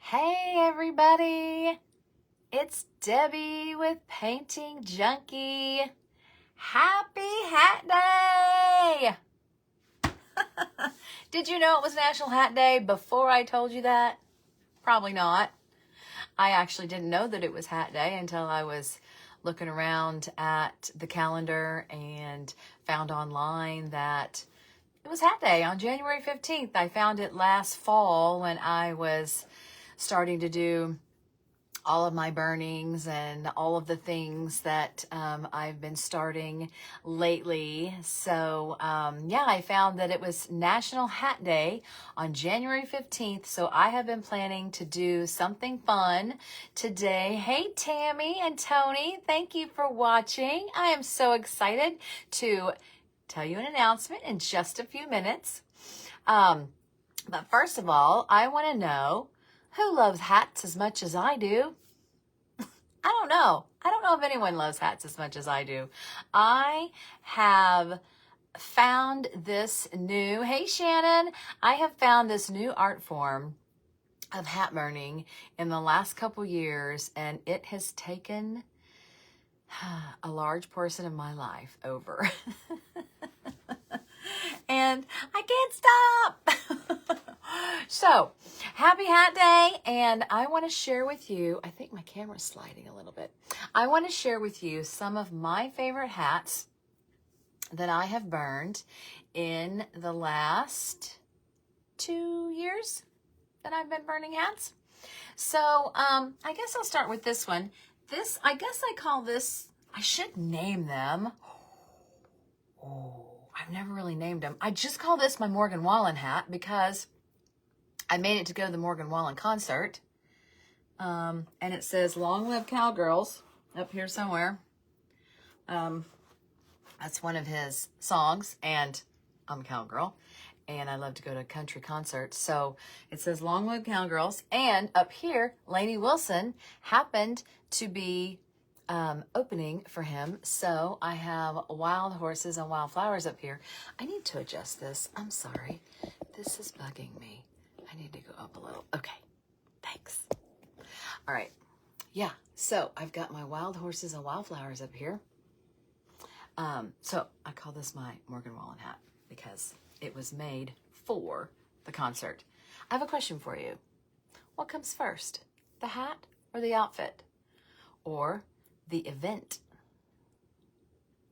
Hey everybody, it's Debbie with Painting Junkie. Happy Hat Day! Did you know it was National Hat Day before I told you that? Probably not. I actually didn't know that it was Hat Day until I was looking around at the calendar and found online that it was Hat Day on January 15th. I found it last fall when I was starting to do all of my burnings and all of the things that I've been starting lately. So yeah, I found that it was National Hat Day on January 15th. So I have been planning to do something fun today. Hey, Tammy and Tony, thank you for watching. I am so excited to tell you an announcement in just a few minutes. But first of all, I want to know who loves hats as much as I do. I don't know. I don't know if anyone loves hats as much as I do. I have found this new, hey Shannon, I have found this new art form of hat burning in the last couple years, and it has taken a large portion of my life over. And I can't stop. So, happy Hat Day, and I want to share with you, I think my camera's sliding a little bit. I want to share with you some of my favorite hats that I have burned in the last 2 years that I've been burning hats. So, I guess I'll start with this one. This, I guess I call this, I should name them. Oh, I've never really named them. I just call this my Morgan Wallen hat because I made it to go to the Morgan Wallen concert. And it says, "Long Live Cowgirls," up here somewhere. That's one of his songs, and I'm a cowgirl, and I love to go to country concerts. So it says, "Long Live Cowgirls," and up here, Lainey Wilson happened to be opening for him. So I have Wild Horses and Wildflowers up here. I need to adjust this. I'm sorry. This is bugging me. I need to go up a little. Okay, thanks. All right. Yeah, so I've got my Wild Horses and Wildflowers up here. So I call this my Morgan Wallen hat because it was made for the concert. I have a question for you. What comes first, the hat or the outfit? Or the event?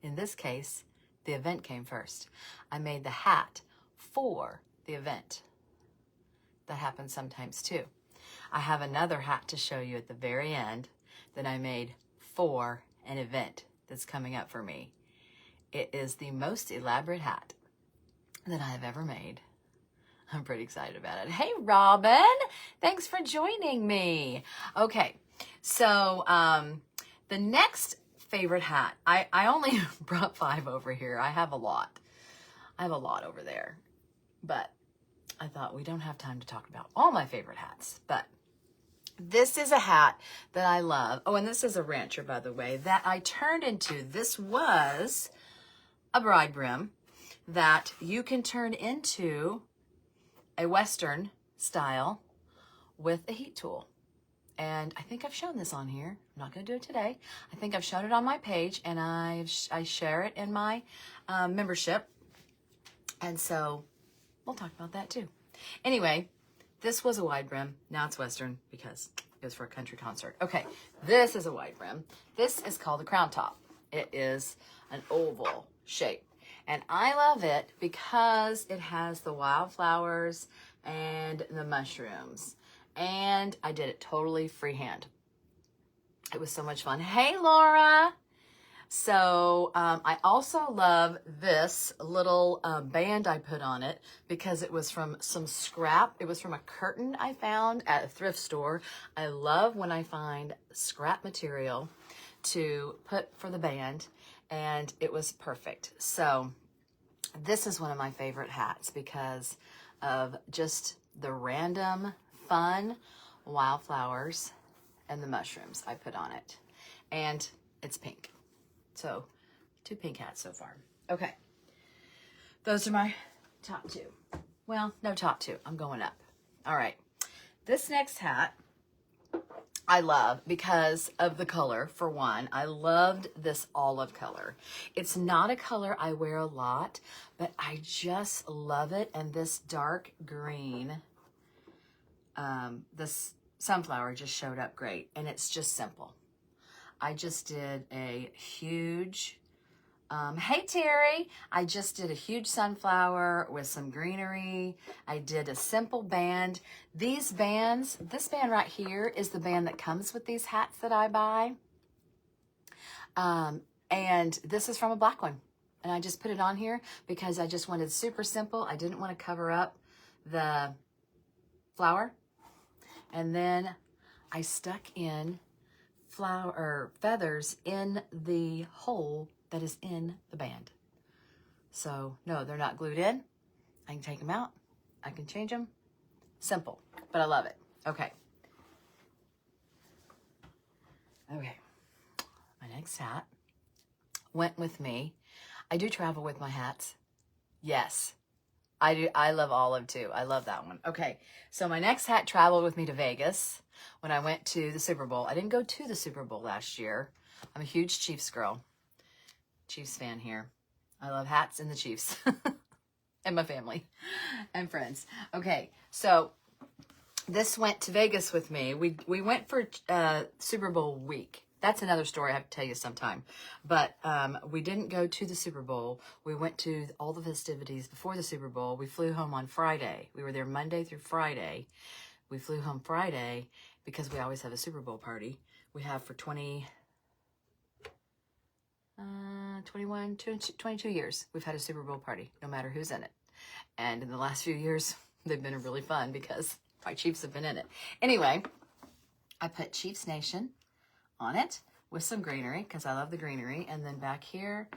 In this case, the event came first. I made the hat for the event. That happens sometimes too. I have another hat to show you at the very end that I made for an event that's coming up for me. It is the most elaborate hat that I have ever made. I'm pretty excited about it. Hey, Robin, thanks for joining me. Okay, so the next favorite hat, I only brought 5 over here. I have a lot. I have a lot over there, but I thought we don't have time to talk about all my favorite hats, but this is a hat that I love. Oh, and this is a rancher, by the way, that I turned into. This was a bride brim that you can turn into a Western style with a heat tool. And I think I've shown this on here. I'm not going to do it today. I think I've shown it on my page, and I share it in my membership. And so we'll talk about that too. Anyway, this was a wide brim. Now it's Western because it was for a country concert. Okay, this is a wide brim. This is called a crown top. It is an oval shape. And I love it because it has the wildflowers and the mushrooms. And I did it totally freehand. It was so much fun. Hey, Laura. So I also love this little band I put on it because it was from some scrap. It was from a curtain I found at a thrift store. I love when I find scrap material to put for the band, and it was perfect. So this is one of my favorite hats because of just the random fun wildflowers and the mushrooms I put on it. And it's pink. So 2 pink hats so far. Okay. Those are my top 2. Well, no top 2. I'm going up. All right. This next hat I love because of the color. For one, I loved this olive color. It's not a color I wear a lot, but I just love it. And this dark green, this sunflower just showed up great, and it's just simple. I just did a huge, hey Terry, I just did a huge sunflower with some greenery. I did a simple band. These bands, this band right here is the band that comes with these hats that I buy. And this is from a black one. And I just put it on here because I just wanted super simple. I didn't want to cover up the flower. And then I stuck in feathers in the hole that is in the band. So no, they're not glued in. I can take them out. I can change them. Simple, but I love it. Okay. Okay. My next hat went with me. I do travel with my hats. Yes, I do. I love olive too. I love that one. Okay. So my next hat traveled with me to Vegas when I went to the Super Bowl. I didn't go to the Super Bowl last year. I'm a huge Chiefs girl. Chiefs fan here. I love hats and the Chiefs and my family and friends. Okay, so this went to Vegas with me. We went for Super Bowl week. That's another story I have to tell you sometime. But we didn't go to the Super Bowl. We went to all the festivities before the Super Bowl. We flew home on Friday. We were there Monday through Friday. We flew home Friday because we always have a Super Bowl party. We have for 22 years, we've had a Super Bowl party, no matter who's in it. And in the last few years, they've been really fun because my Chiefs have been in it. Anyway, I put Chiefs Nation on it with some greenery because I love the greenery. And then back here,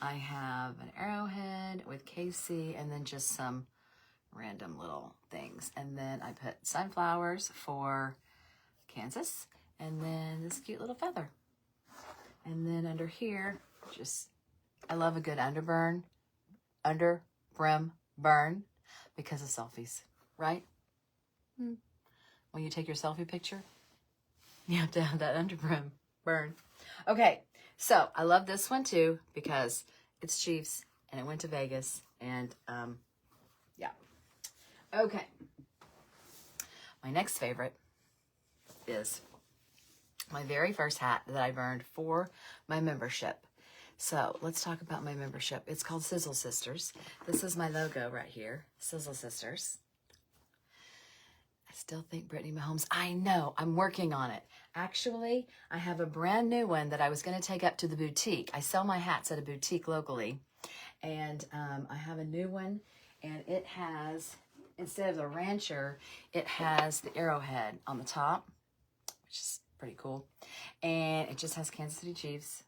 I have an arrowhead with KC and then just some random little things. And then I put sunflowers for Kansas and then this cute little feather. And then under here, just, I love a good under brim burn because of selfies, right? When you take your selfie picture, you have to have that under brim burn. Okay, so I love this one too because it's Chiefs and it went to Vegas and yeah. Okay, my next favorite is my very first hat that I burned for my membership. So let's talk about my membership. It's called Sizzle Sisters. This is my logo right here, Sizzle Sisters. I still think Brittany Mahomes. I know, I'm working on it. Actually, I have a brand new one that I was going to take up to the boutique. I sell my hats at a boutique locally. And I have a new one, and it has, instead of the rancher, it has the arrowhead on the top, which is pretty cool. And it just has Kansas City Chiefs.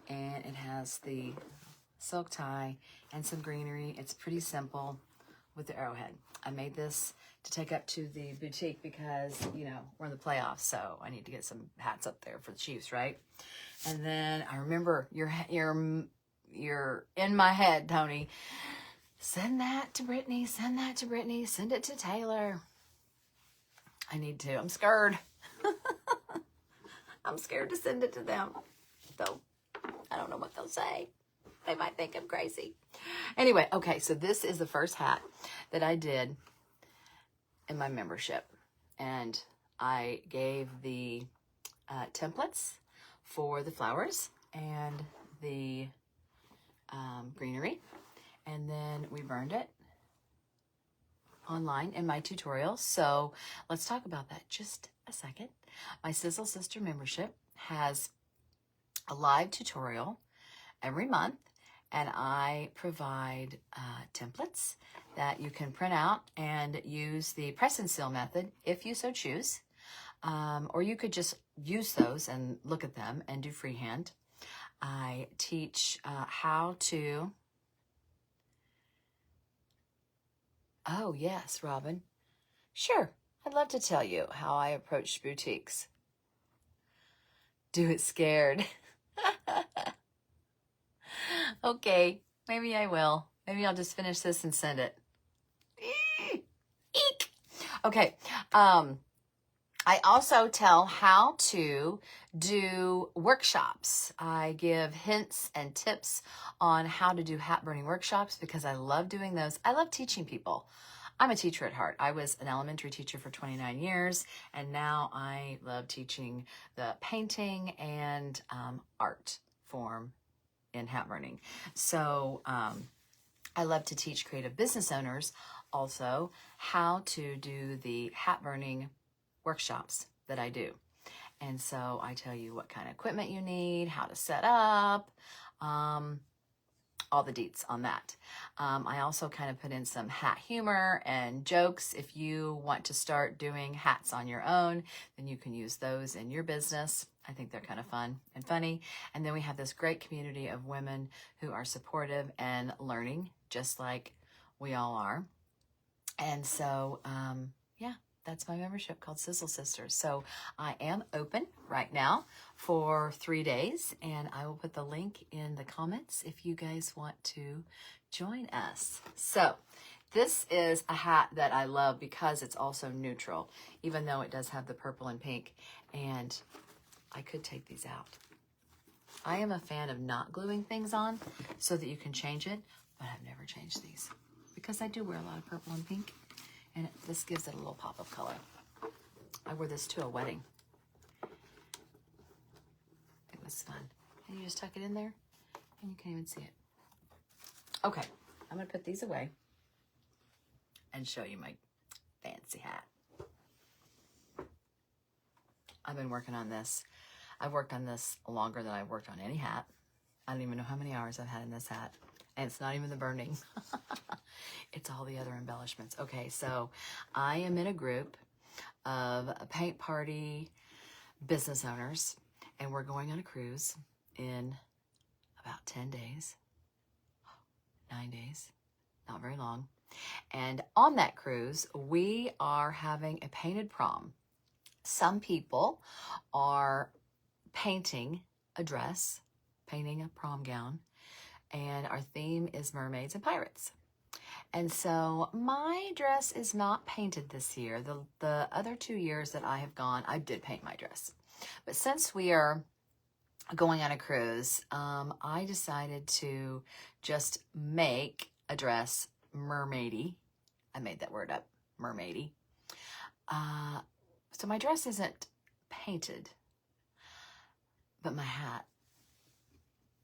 And it has the silk tie and some greenery. It's pretty simple with the arrowhead. I made this to take up to the boutique because, you know, we're in the playoffs, so I need to get some hats up there for the Chiefs, right? And then I remember you're in my head, Tony. Send that to Brittany. Send that to Brittany. Send it to Taylor. I need to. I'm scared. I'm scared to send it to them. So I don't know what they'll say. They might think I'm crazy. Anyway, okay, so this is the first hat that I did in my membership. And I gave the templates for the flowers and the greenery. And then we burned it online in my tutorial. So let's talk about that just a second. My Sizzle Sister membership has a live tutorial every month, and I provide templates that you can print out and use the press and seal method if you so choose, or you could just use those and look at them and do freehand. I teach how to, oh yes, Robin, sure, I'd love to tell you how I approach boutiques. Do it scared. Okay, maybe I will. Maybe I'll just finish this and send it. Eek. Okay. I also tell how to do workshops. I give hints and tips on how to do hat burning workshops because I love doing those. I love teaching people. I'm a teacher at heart. I was an elementary teacher for 29 years, and now I love teaching the painting and art form in hat burning. So I love to teach creative business owners also how to do the hat burning workshops that I do. And so I tell you what kind of equipment you need, how to set up, all the deets on that. I also kind of put in some hat humor and jokes. If you want to start doing hats on your own, then you can use those in your business. I think they're kind of fun and funny. And then we have this great community of women who are supportive and learning, just like we all are. And so, yeah, that's my membership called Sizzle Sisters. So I am open right now for 3 days, and I will put the link in the comments if you guys want to join us. So this is a hat that I love because it's also neutral, even though it does have the purple and pink, and I could take these out. I am a fan of not gluing things on so that you can change it, but I've never changed these because I do wear a lot of purple and pink, and this gives it a little pop of color. I wore this to a wedding. It was fun. And you just tuck it in there, and you can't even see it. Okay, I'm gonna put these away and show you my fancy hat. I've been working on this. I've worked on this longer than I've worked on any hat. I don't even know how many hours I've had in this hat. And it's not even the burning. It's all the other embellishments. Okay, so I am in a group of paint party business owners, and we're going on a cruise in about 10 days, 9 days, not very long. And on that cruise, we are having a painted prom. Some people are painting a dress, painting a prom gown, and our theme is mermaids and pirates. And so my dress is not painted this year. The other 2 years that I have gone, I did paint my dress. But since we are going on a cruise, I decided to just make a dress mermaidy. I made that word up, mermaidy. So my dress isn't painted, but my hat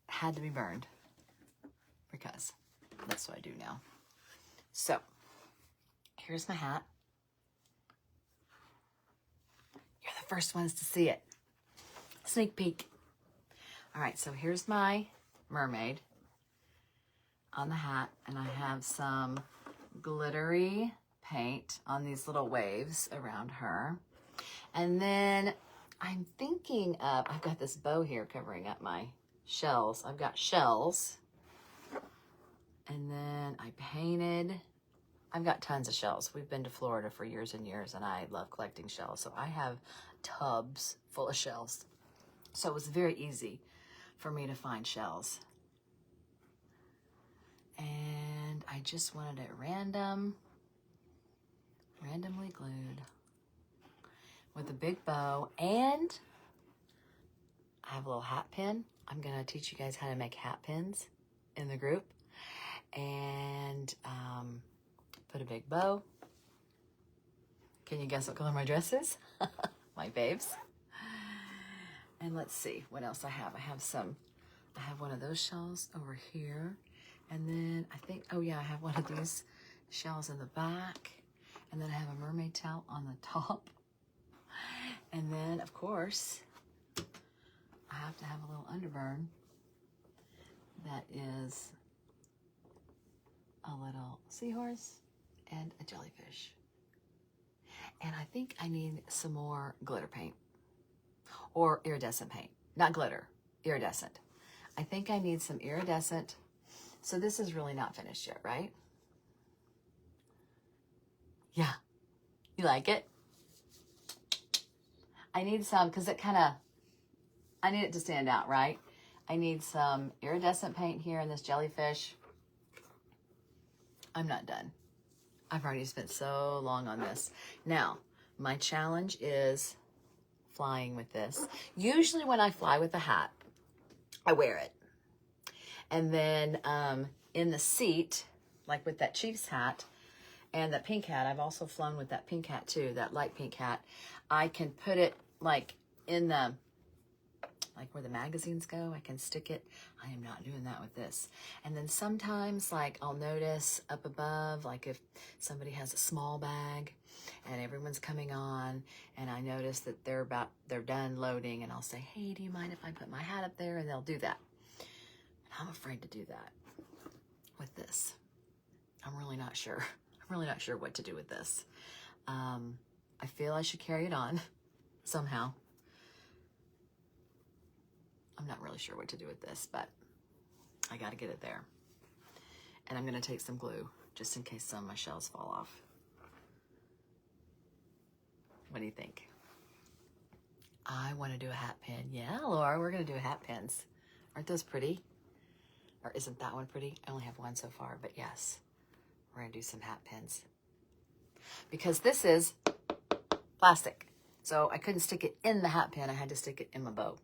had to be burned because that's what I do now. So here's my hat. You're the first ones to see it. Sneak peek. All right, so here's my mermaid on the hat, and I have some glittery paint on these little waves around her. And then I'm thinking of, I've got this bow here covering up my shells. I've got shells. And then I painted, I've got tons of shells. We've been to Florida for years and years, and I love collecting shells. So I have tubs full of shells. So it was very easy for me to find shells. And I just wanted it randomly glued with a big bow. And I have a little hat pin. I'm gonna teach you guys how to make hat pins in the group. And put a big bow. Can you guess what color my dress is? My babes. And let's see what else I have. I have one of those shells over here. And then I think, oh yeah, I have one of these shells in the back. And then I have a mermaid tail on the top. And then, of course, I have to have a little underburn that is a little seahorse and a jellyfish. And I think I need some more glitter paint or iridescent paint. Not glitter, iridescent. I think I need some iridescent. So this is really not finished yet, right? Yeah. You like it? I need some, because I need it to stand out, right? I need some iridescent paint here in this jellyfish. I'm not done. I've already spent so long on this. Now, My challenge is flying with this. Usually when I fly with a hat, I wear it. And then in the seat, like with that Chiefs hat and that pink hat, I've also flown with that pink hat too, that light pink hat. I can put it like in the, like where the magazines go, I can stick it. I am not doing that with this. And then sometimes like I'll notice up above, like if somebody has a small bag and everyone's coming on and I notice that they're done loading, and I'll say, hey, do you mind if I put my hat up there? And they'll do that. And I'm afraid to do that with this. I'm really not sure. I'm really not sure what to do with this. I feel I should carry it on somehow. I'm not really sure what to do with this, but I got to get it there. And I'm going to take some glue just in case some of my shells fall off. What do you think? I want to do a hat pin. Yeah, Laura, we're going to do hat pins. Aren't those pretty? Or isn't that one pretty? I only have one so far, but yes, we're going to do some hat pins. Because this is plastic, so I couldn't stick it in the hat pin. I had to stick it in my bow.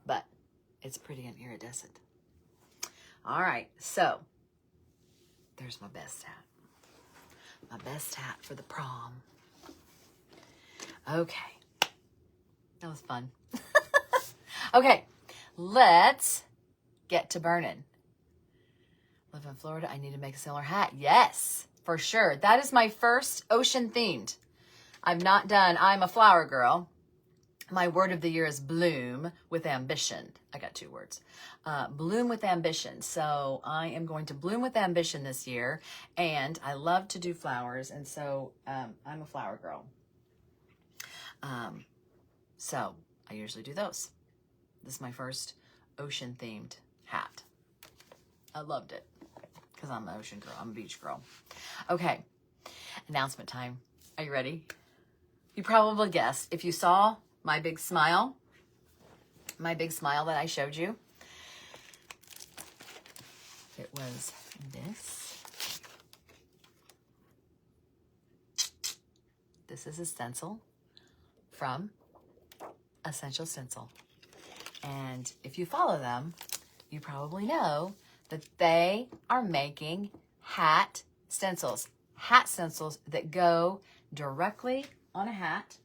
But it's pretty and iridescent. All right, so there's my best hat. My best hat for the prom. Okay, that was fun. Okay, let's get to burning. Live in Florida, I need to make a similar hat. Yes, for sure. That is my first ocean themed. I'm a flower girl. My word of the year is bloom with ambition. I got 2 words. Bloom with ambition. So I am going to bloom with ambition this year. And I love to do flowers. And so I'm a flower girl. So I usually do those. This is my first ocean themed hat. I loved it because I'm an ocean girl. I'm a beach girl. Okay. Announcement time. Are you ready? You probably guessed. If you saw my big smile that I showed you, it was this. This is a stencil from Essential Stencil. And if you follow them, you probably know that they are making hat stencils that go directly on a hat.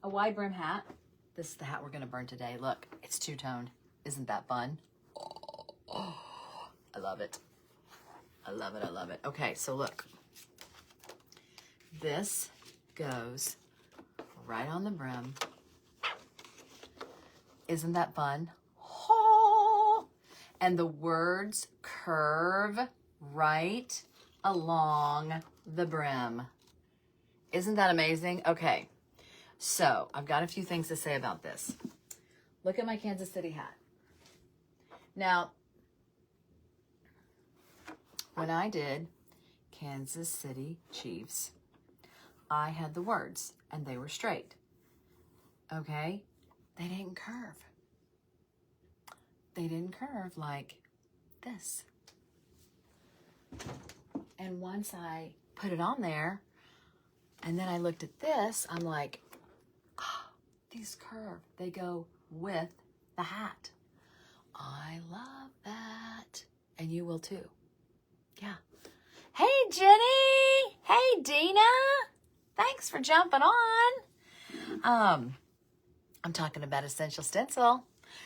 A wide brim hat. This is the hat we're going to burn today. Look, it's two-toned. Isn't that fun? Oh, I love it. I love it. I love it. Okay, so look. This goes right on the brim. Isn't that fun? Oh, and the words curve right along the brim. Isn't that amazing? Okay. So, I've got a few things to say about this. Look at my Kansas City hat. Now, when I did Kansas City Chiefs, I had the words, and they were straight. Okay? They didn't curve. They didn't curve like this. And once I put it on there, and then I looked at this, I'm like, these curve. They go with the hat. I love that. And you will too. Yeah. Hey, Jenny. Hey, Dina. Thanks for jumping on. I'm talking about Essential Stencil.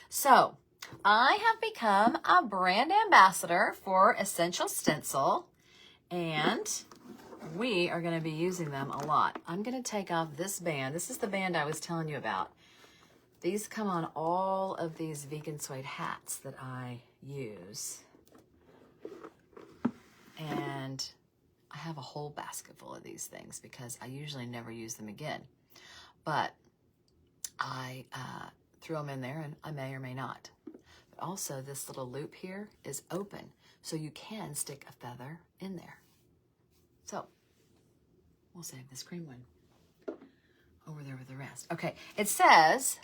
So, I have become a brand ambassador for Essential Stencil. And we are going to be using them a lot. I'm going to take off this band. This is the band I was telling you about. These come on all of these vegan suede hats that I use. And I have a whole basket full of these things because I usually never use them again. But I threw them in there and I may or may not. But also this little loop here is open, so you can stick a feather in there. So we'll save this cream one over there with the rest. Okay, it says,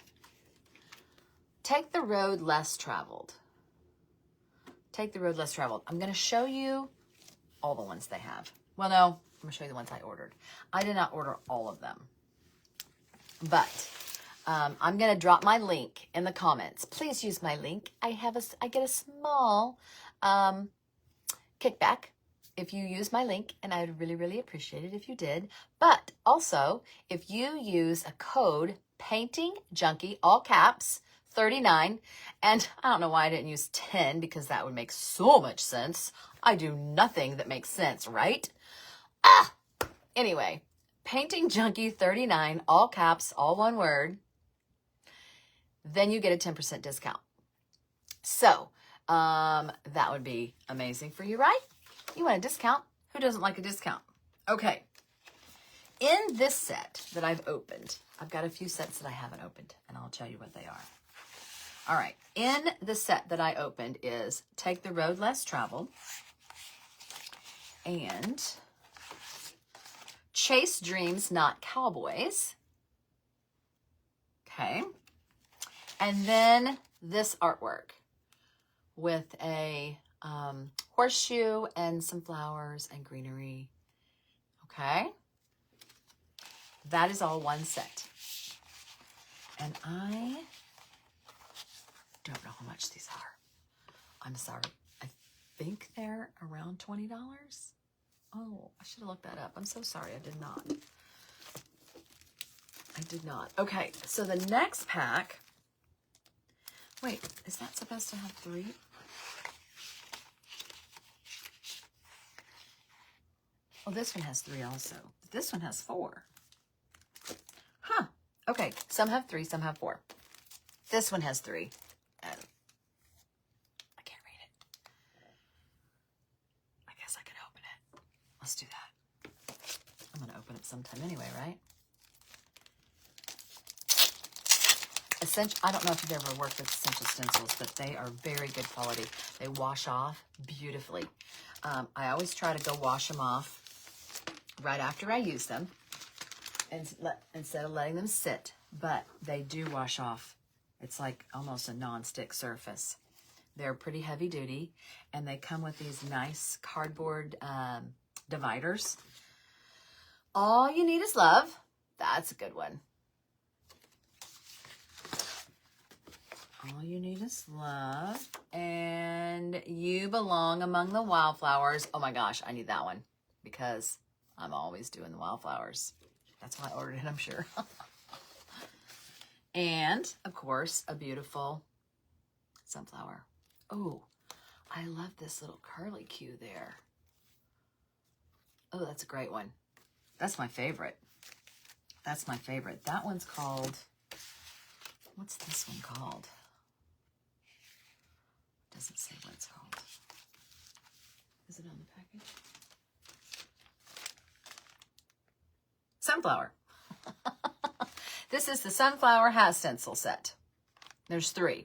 take the road less traveled. Take the road less traveled. I'm going to show you all the ones they have. Well, no, I'm going to show you the ones I ordered. I did not order all of them. But I'm going to drop my link in the comments. Please use my link. I get a small kickback if you use my link, and I would really, really appreciate it if you did. But also, if you use a code Painting Junkie, all caps, 39, and I don't know why I didn't use 10 because that would make so much sense. I do nothing that makes sense, right? Anyway, Painting Junkie 39, all caps, all one word. Then you get a 10% discount. So that would be amazing for you, right? You want a discount? Who doesn't like a discount? Okay. In this set that I've opened, I've got a few sets that I haven't opened, and I'll tell you what they are. All right. In the set that I opened is Take the Road Less Traveled and Chase Dreams, Not Cowboys. Okay. And then this artwork with a horseshoe and some flowers and greenery. Okay. That is all one set. And I don't know how much these are. I'm sorry. I think they're around $20. Oh, I should have looked that up. I'm so sorry. I did not. Okay, so the next pack. Wait, is that supposed to have 3? Well, this one has 3 also. This one has 4. Huh. Okay, some have 3, some have 4. This one has 3. And I can't read it. I guess I could open it. Let's do that. I'm going to open it sometime anyway, right? I don't know if you've ever worked with Essential Stencils, but they are very good quality. They wash off beautifully. I always try to go wash them off right after I use them instead of letting them sit, but they do wash off. It's like almost a non-stick surface. They're pretty heavy duty, and they come with these nice cardboard dividers. All you need is love. That's a good one. All you need is love, and you belong among the wildflowers. Oh my gosh, I need that one because I'm always doing the wildflowers. That's why I ordered it, I'm sure. And, of course, a beautiful sunflower. Oh, I love this little curly cue there. Oh, that's a great one. That's my favorite. That's my favorite. That one's called, what's this one called? Doesn't say what it's called. Is it on the package? Sunflower. This is the Sunflower Hat Stencil set. There's 3.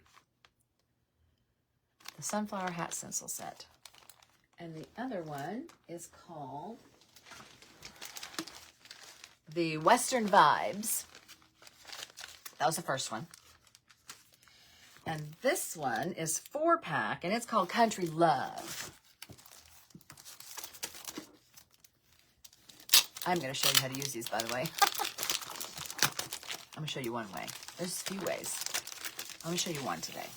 The Sunflower Hat Stencil set. And the other one is called the Western Vibes. That was the first one. And this one is 4-pack, and it's called Country Love. I'm going to show you how to use these, by the way. I'm going to show you one way. There's a few ways. I'm going to show you one today.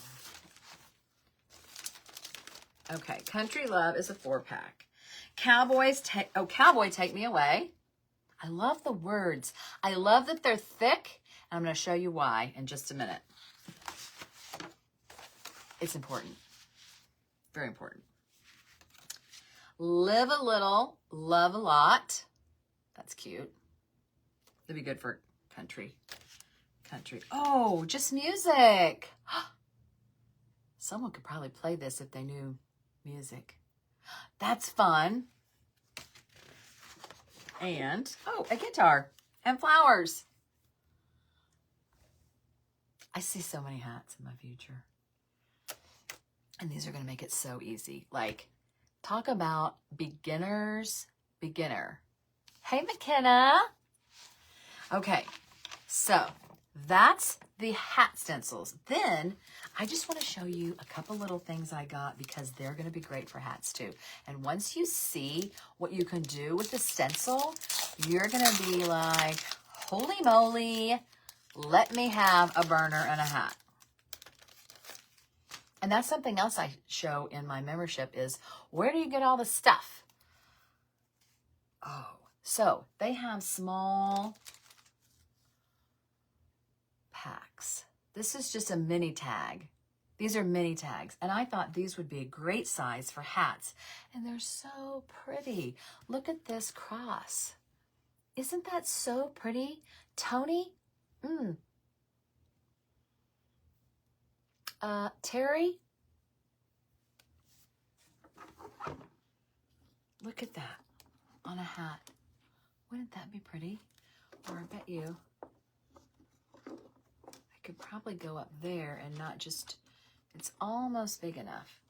Okay, Country Love is a 4-pack. Cowboy, Take Me Away. I love the words. I love that they're thick, and I'm going to show you why in just a minute. It's important. Very important. Live a little, love a lot. That's cute. It'd be good for country. Oh, just music. Someone could probably play this if they knew music. That's fun. And, oh, a guitar and flowers. I see so many hats in my future. And these are going to make it so easy. Like, talk about beginner's beginner. Hey, McKenna. Okay, so that's the hat stencils. Then I just want to show you a couple little things I got because they're going to be great for hats too. And once you see what you can do with the stencil, you're going to be like, holy moly, let me have a burner and a hat. And that's something else I show in my membership is, where do you get all the stuff? Oh, so they have small packs. This is just a mini tag. These are mini tags. And I thought these would be a great size for hats. And they're so pretty. Look at this cross. Isn't that so pretty? Tony? Terry? Look at that on a hat. Wouldn't that be pretty? Or I bet you I could probably go up there and not just, it's almost big enough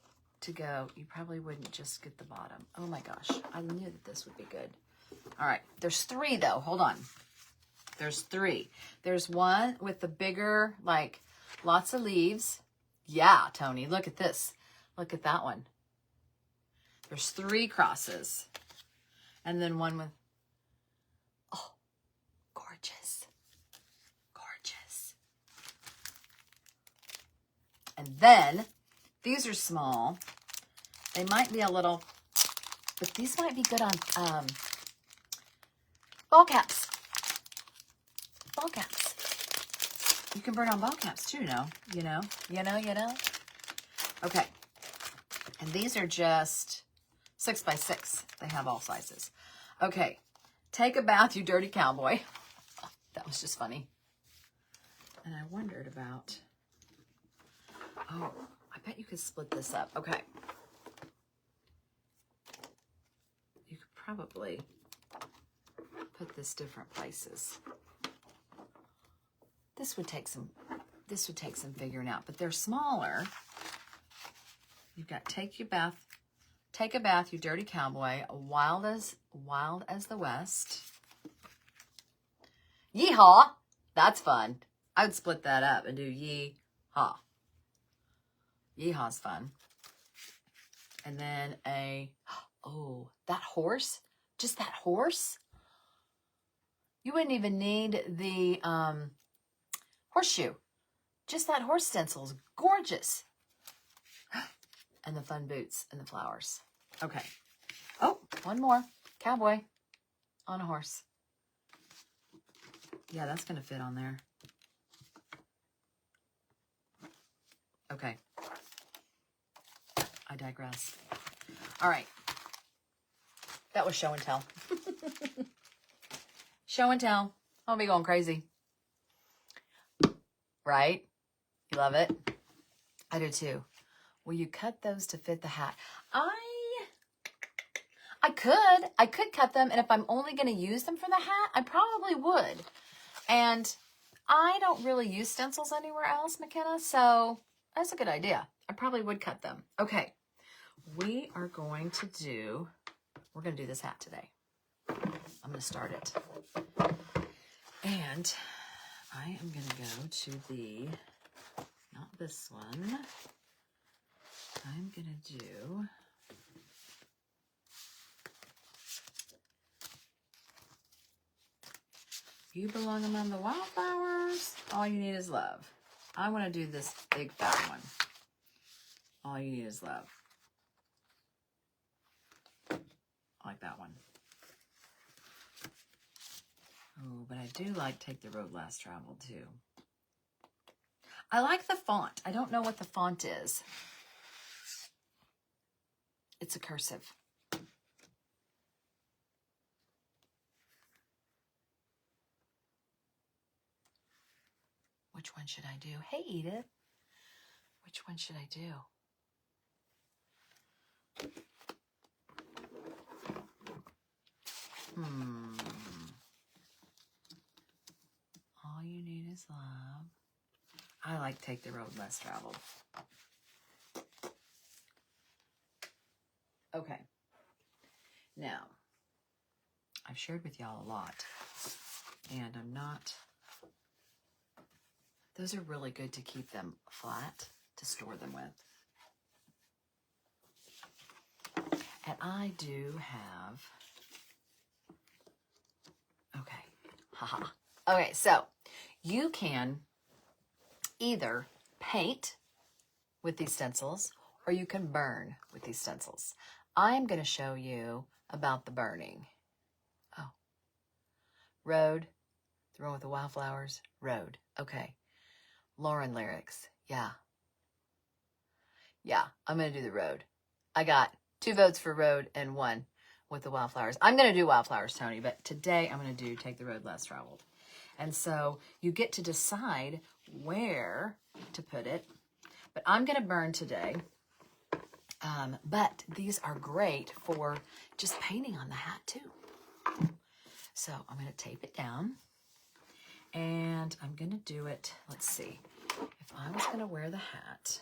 to go. You probably wouldn't just get the bottom. Oh my gosh, I knew that this would be good. All right, there's 3 though, hold on. There's 3. There's one with the bigger, like lots of leaves. Yeah, Tony, look at this. Look at that one. There's 3 crosses. And then one with, oh, gorgeous. Gorgeous. And then, these are small. They might be a little, but these might be good on ball caps. Ball caps. You can burn on ball caps too, you know. Okay. And these are just 6 by 6. They have all sizes. Okay. Take a bath, you dirty cowboy. That was just funny. And I wondered about, oh, I bet you could split this up. Okay. You could probably put this different places. This would take some figuring out, but they're smaller. You've got take a bath, you dirty cowboy, wild as the West. Yeehaw! That's fun. I would split that up and do yee-haw. Yeehaw's fun. And then oh, that horse, just that horse. You wouldn't even need the horseshoe. Just that horse stencil is gorgeous. And the fun boots and the flowers. Okay. Oh, one more. Cowboy on a horse. Yeah, that's going to fit on there. Okay. I digress. All right. That was show and tell. Show and tell. I'll be going crazy. Right? You love it? I do too. Will you cut those to fit the hat? I could cut them, and if I'm only going to use them for the hat, I probably would. And I don't really use stencils anywhere else, McKenna, so that's a good idea. I probably would cut them. Okay, we're going to do this hat today. I'm going to start it. And I am going to go to the, not this one. I'm going to do You Belong Among the Wildflowers. All You Need Is Love. I want to do this big fat one. All You Need Is Love. I like that one. Oh, but I do like Take the Road Less Traveled too. I like the font. I don't know what the font is. It's a cursive. Which one should I do? Hey, Edith. Which one should I do? All You Need Is Love. I like Take the Road Less Traveled. Okay. Now, I've shared with y'all a lot, and I'm not Those are really good to keep them flat, to store them with. And I do have, okay, haha. Okay, so you can either paint with these stencils or you can burn with these stencils. I'm going to show you about the burning. Oh, Road, the one with the wildflowers, Road. Okay, Lauren lyrics, yeah. Yeah, I'm going to do the Road. I got 2 votes for Road and 1 with the wildflowers. I'm going to do wildflowers, Tony, but today I'm going to do Take the Road Less Traveled. And so you get to decide where to put it. But I'm going to burn today. But these are great for just painting on the hat too. So I'm going to tape it down. And I'm going to do it, let's see. If I was going to wear the hat,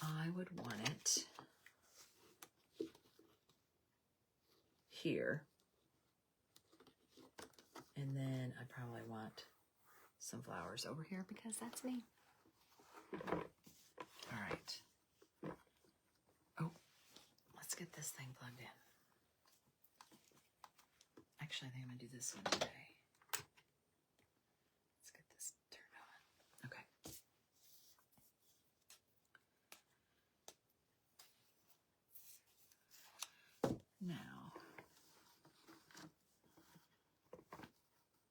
I would want it here. And then I probably want some flowers over here because that's me. All right. Oh, let's get this thing plugged in. Actually, I think I'm going to do this one today. Let's get this turned on. Okay. Now,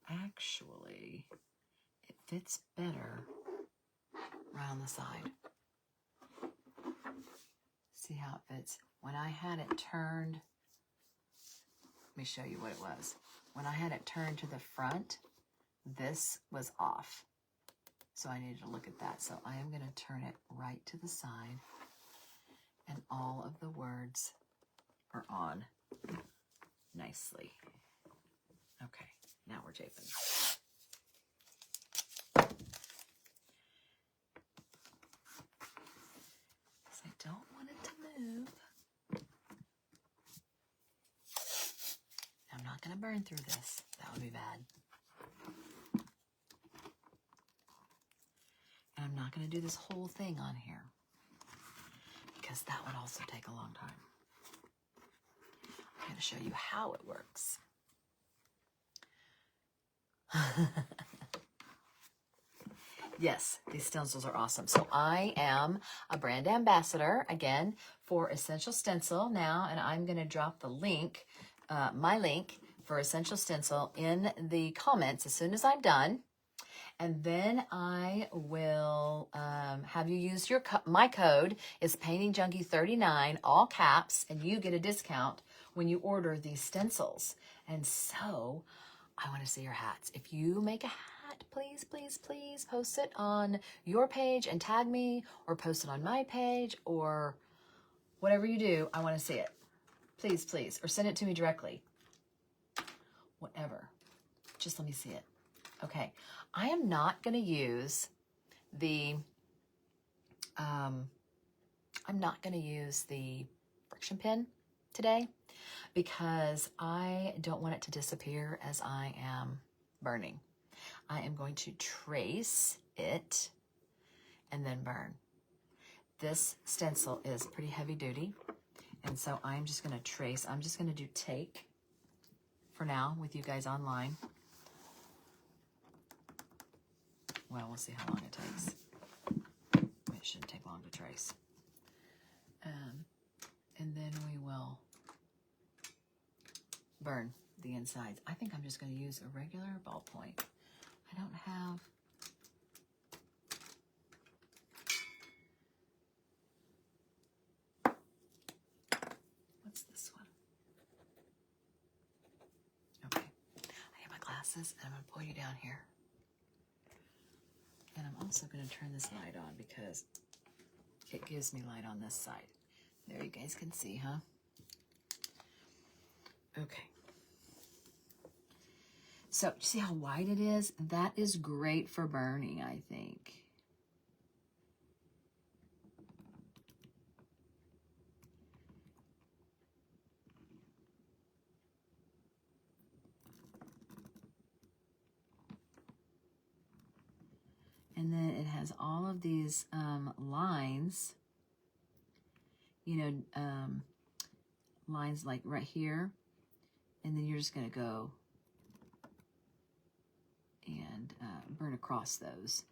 actually, it fits better right on the side. See how it fits? When I had it turned, let me show you what it was. When I had it turned to the front, this was off. So I needed to look at that. So I am going to turn it right to the side, and all of the words are on nicely. Okay, now we're taping. I don't want it to move. I'm not going to burn through this. That would be bad. And I'm not going to do this whole thing on here because that would also take a long time. I'm going to show you how it works. Yes, these stencils are awesome. So I am a brand ambassador, again, for Essential Stencil now, and I'm going to drop the link, my link for Essential Stencil in the comments as soon as I'm done. And then I will have you use my code is PaintingJunkie39, all caps, and you get a discount when you order these stencils. And so I want to see your hats. If you make a hat, please, please, please post it on your page and tag me, or post it on my page, or whatever you do. I want to see it. Please, please. Or send it to me directly. Whatever. Just let me see it. Okay. I am not going to use the, I'm not going to use the friction pin today because I don't want it to disappear as I am burning. I am going to trace it and then burn. This stencil is pretty heavy duty, and so I'm just going to trace. I'm just going to do take for now with you guys online. Well, we'll see how long it takes. It shouldn't take long to trace. And then we will burn the insides. I think I'm just going to use a regular ballpoint. I don't have... What's this one? Okay. I have my glasses, and I'm going to pull you down here. And I'm also going to turn this light on because it gives me light on this side. There, you guys can see, huh? Okay. So, you see how wide it is? That is great for burning, I think. has all of these lines, you know, lines like right here, and then you're just going to go and burn across those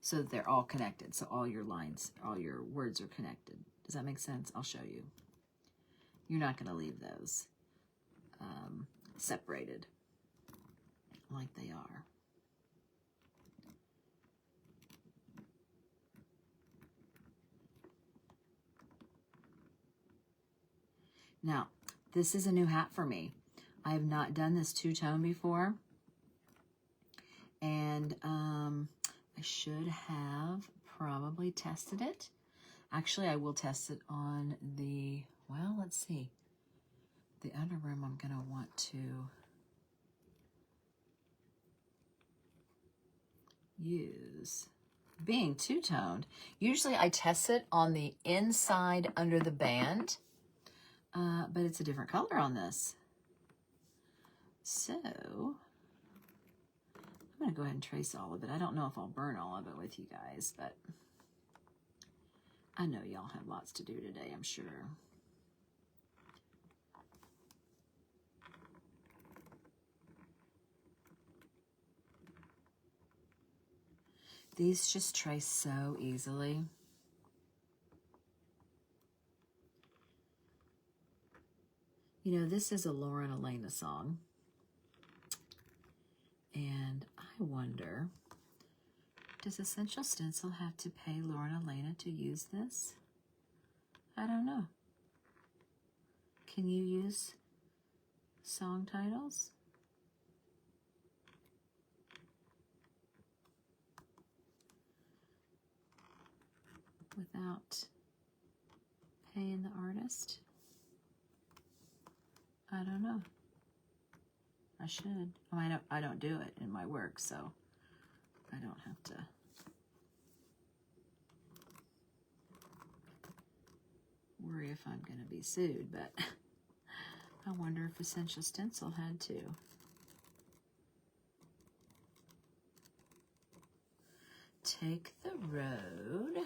so that they're all connected. So all your lines, all your words are connected. Does that make sense? I'll show you. You're not going to leave those separated like they are. Now, this is a new hat for me. I have not done this two-tone before. And I should have probably tested it. Actually, I will test it on the, well, let's see. The underroom I'm going to want to use. Being two-toned, usually I test it on the inside under the band, but it's a different color on this. So I'm going to go ahead and trace all of it. I don't know if I'll burn all of it with you guys, but I know y'all have lots to do today, I'm sure. These just trace so easily. You know, this is a Lauren Elena song. And I wonder, does Essential Stencil have to pay Lauren Elena to use this? I don't know. Can you use song titles? Without paying the artist? I don't know. I should. I don't do it in my work, so I don't have to. Worry if I'm going to be sued, but I wonder if Essential Stencil had to. Take the road.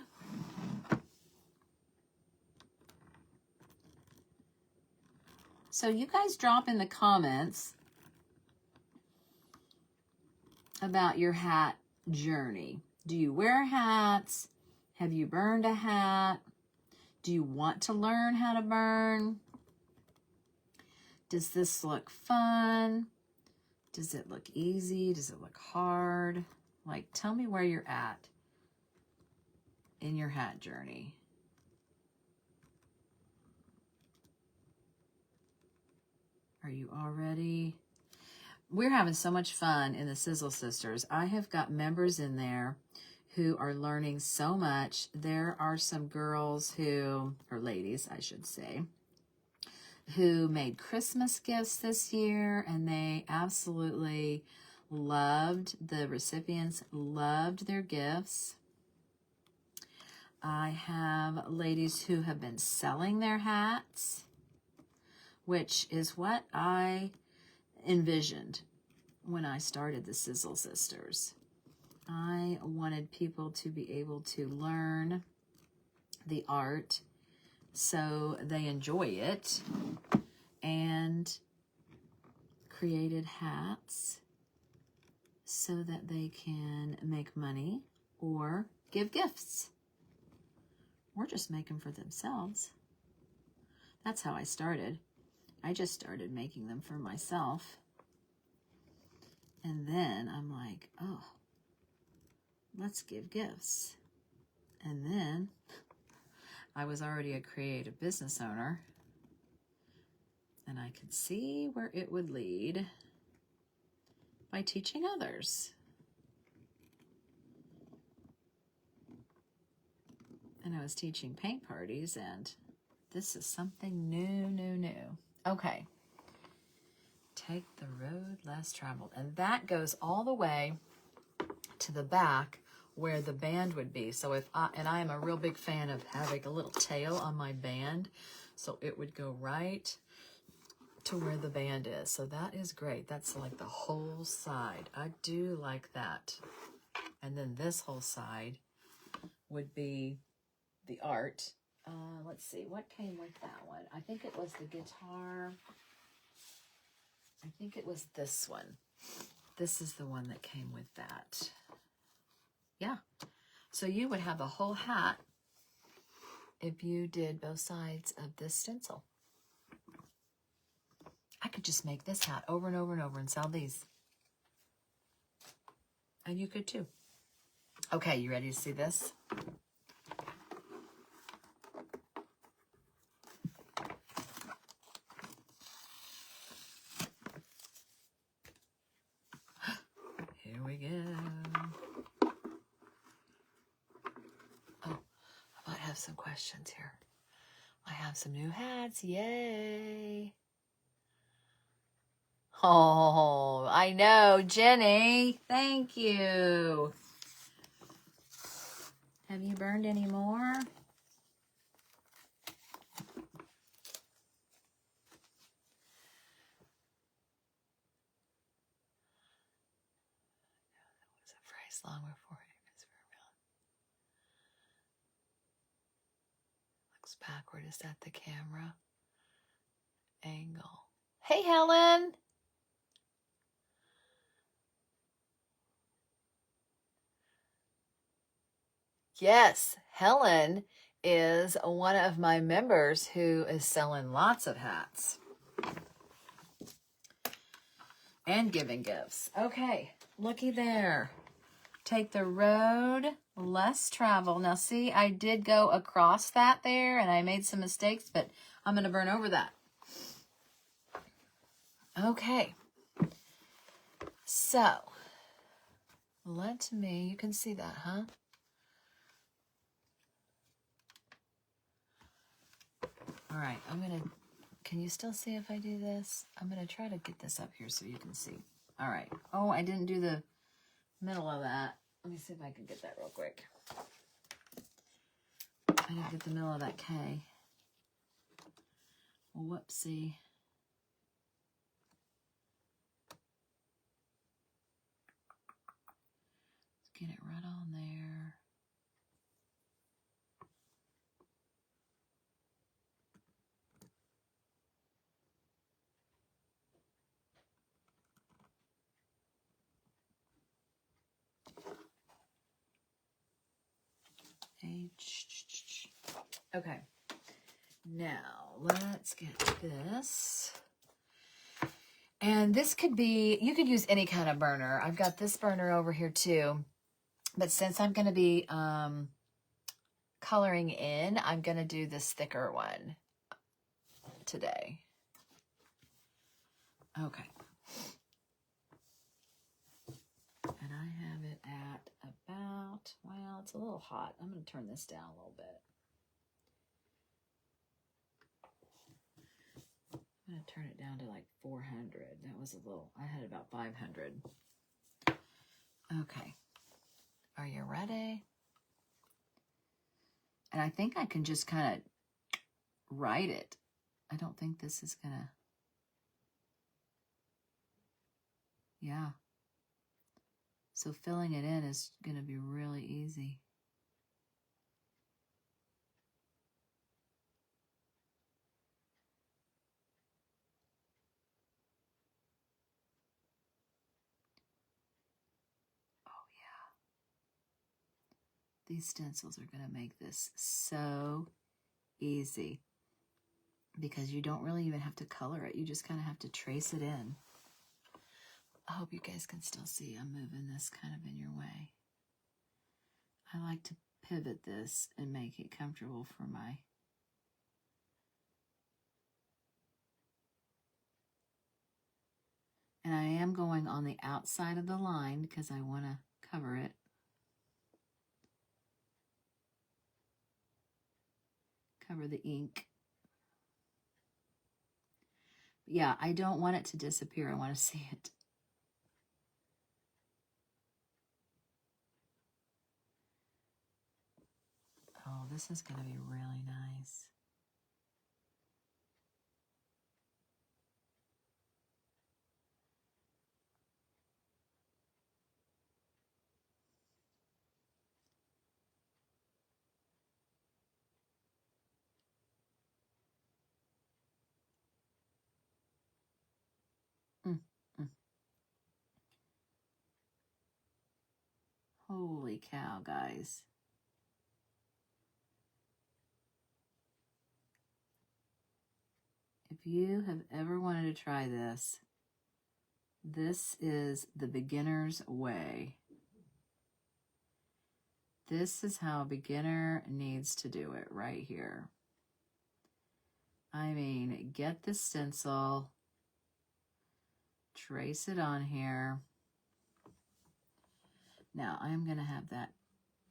So you guys drop in the comments about your hat journey. Do you wear hats? Have you burned a hat? Do you want to learn how to burn? Does this look fun? Does it look easy? Does it look hard? Like, tell me where you're at in your hat journey. Are you all ready? We're having so much fun in the Sizzle Sisters. I have got members in there who are learning so much. There are some girls who, or ladies, I should say, who made Christmas gifts this year, and they absolutely loved, the recipients loved their gifts. I have ladies who have been selling their hats, which is what I envisioned when I started the Sizzle Sisters. I wanted people to be able to learn the art so they enjoy it, and created hats so that they can make money or give gifts or just make them for themselves. That's how I started. I just started making them for myself. And then I'm like, oh, let's give gifts. And then I was already a creative business owner, and I could see where it would lead by teaching others. And I was teaching paint parties, and this is something new. Okay. Take the road less traveled. And that goes all the way to the back where the band would be. So if I am a real big fan of having a little tail on my band, so it would go right to where the band is. So that is great. That's like the whole side. I do like that. And then this whole side would be the art. Let's see, what came with that one? I think it was the guitar. I think it was this one. This is the one that came with that. Yeah. So you would have the whole hat if you did both sides of this stencil. I could just make this hat over and over and over and sell these. And you could too. Okay, you ready to see this? Here we go. Oh, I might have some questions here. I have some new hats. Yay. Oh, I know, Jenny. Thank you. Have you burned any more? What's a phrase long before it is around? Looks backward. Is that the camera angle? Hey, Helen. Yes, Helen is one of my members who is selling lots of hats and giving gifts. Okay, looky there. Take the road less travel. Now see, I did go across that there and I made some mistakes, but I'm going to burn over that. Okay. So, you can see that, huh? All right, can you still see if I do this? I'm going to try to get this up here so you can see. All right. Oh, I didn't do the middle of that. Let me see if I can get that real quick. I didn't get the middle of that K. Whoopsie. Let's get it right on there. H. Okay. Now, let's get this. And this could be, you could use any kind of burner. I've got this burner over here too. But since I'm going to be coloring in, I'm going to do this thicker one today. Okay. And I have it at about, well, it's a little hot. I'm going to turn this down a little bit. I'm going to turn it down to like 400. That was a little, I had about 500. Okay. Are you ready? And I think I can just kind of write it. I don't think this is going to, yeah. So filling it in is going to be really easy. Oh yeah. These stencils are going to make this so easy because you don't really even have to color it. You just kind of have to trace it in. I hope you guys can still see I'm moving this kind of in your way. I like to pivot this and make it comfortable for my and I am going on the outside of the line because I want to cover it. Cover the ink. Yeah, I don't want it to disappear. I want to see it. Oh, this is going to be really nice. Holy cow, guys. If you have ever wanted to try this, this is the beginner's way. This is how a beginner needs to do it right here. I mean, get the stencil, trace it on here. Now, I'm going to have that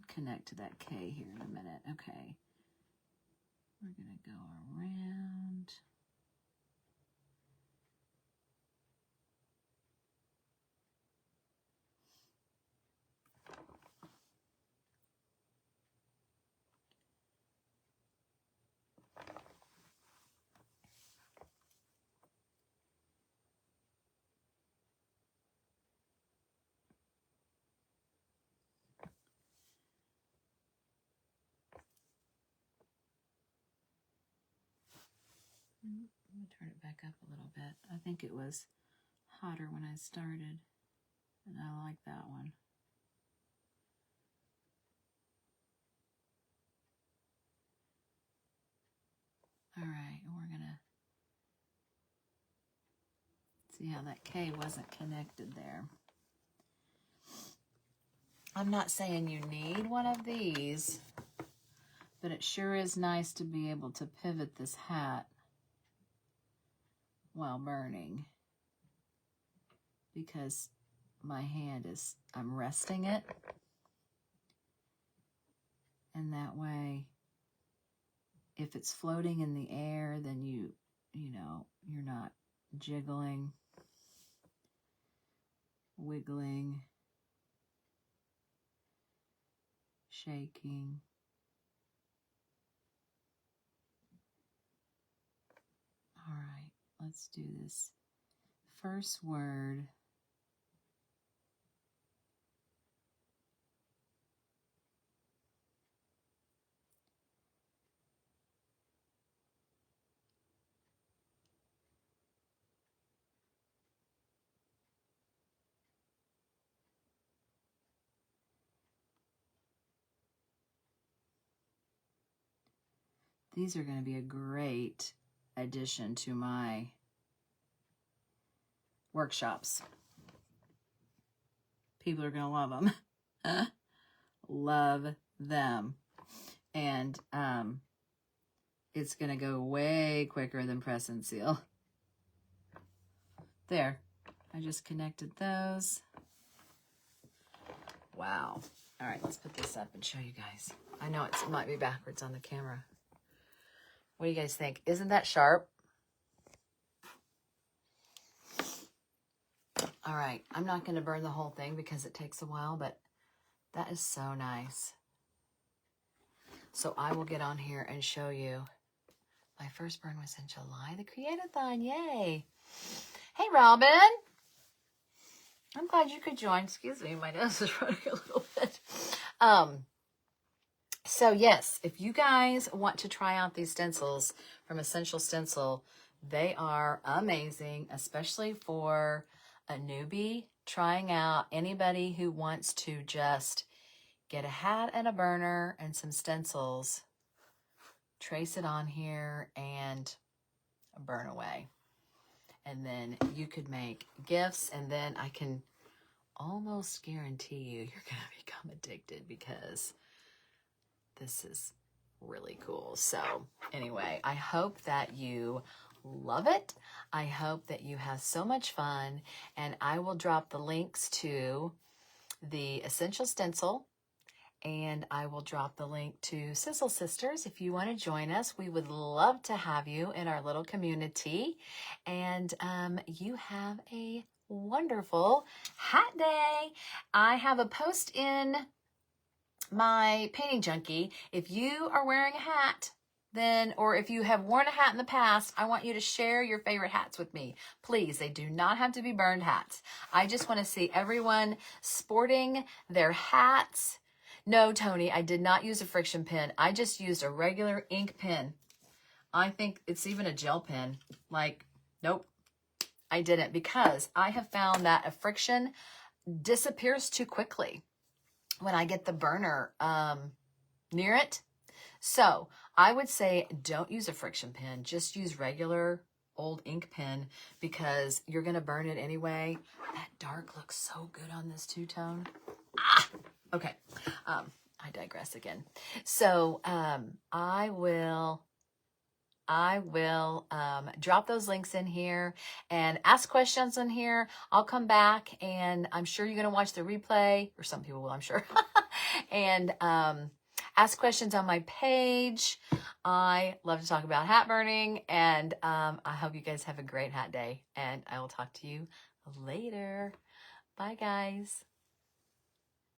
connect to that K here in a minute. Okay. We're going to go around. Let me turn it back up a little bit. I think it was hotter when I started, and I like that one. All right, and we're gonna see how that K wasn't connected there. I'm not saying you need one of these, but it sure is nice to be able to pivot this hat while burning, because my hand is, I'm resting it, and that way if it's floating in the air, then you know, you're not jiggling, wiggling, shaking. All right, let's do this first word. These are going to be a great addition to my workshops. People are going to love them. Love them. And it's going to go way quicker than press and seal. There. I just connected those. Wow. All right, let's put this up and show you guys. I know it might be backwards on the camera. What do you guys think? Isn't that sharp? All right, I'm not going to burn the whole thing because it takes a while, but that is so nice. So I will get on here and show you. My first burn was in July, the Create-a-thon, yay. Hey, Robin. I'm glad you could join. Excuse me, my nose is running a little bit. So yes, if you guys want to try out these stencils from Essential Stencil, they are amazing, especially for a newbie trying out, anybody who wants to just get a hat and a burner and some stencils, trace it on here and burn away. And then you could make gifts, and then I can almost guarantee you you're going to become addicted because this is really cool. So anyway, I hope that you love it. I hope that you have so much fun, and I will drop the links to the Essential Stencil, and I will drop the link to Sizzle Sisters. If you want to join us, we would love to have you in our little community. And you have a wonderful hat day. I have a post in my Painting Junkie. If you are wearing a hat, then, or if you have worn a hat in the past, I want you to share your favorite hats with me. Please, they do not have to be burned hats. I just want to see everyone sporting their hats. No, Tony, I did not use a friction pen. I just used a regular ink pen. I think it's even a gel pen. Like, nope, I didn't, because I have found that a friction disappears too quickly. when I get the burner near it. So I would say don't use a friction pen. Just use regular old ink pen because you're going to burn it anyway. That dark looks so good on this two-tone. Okay. I digress again. So I will drop those links in here and ask questions in here. I'll come back and I'm sure you're going to watch the replay, or some people will, I'm sure. And ask questions on my page. I love to talk about hat burning, and I hope you guys have a great hat day, and I will talk to you later. Bye, guys.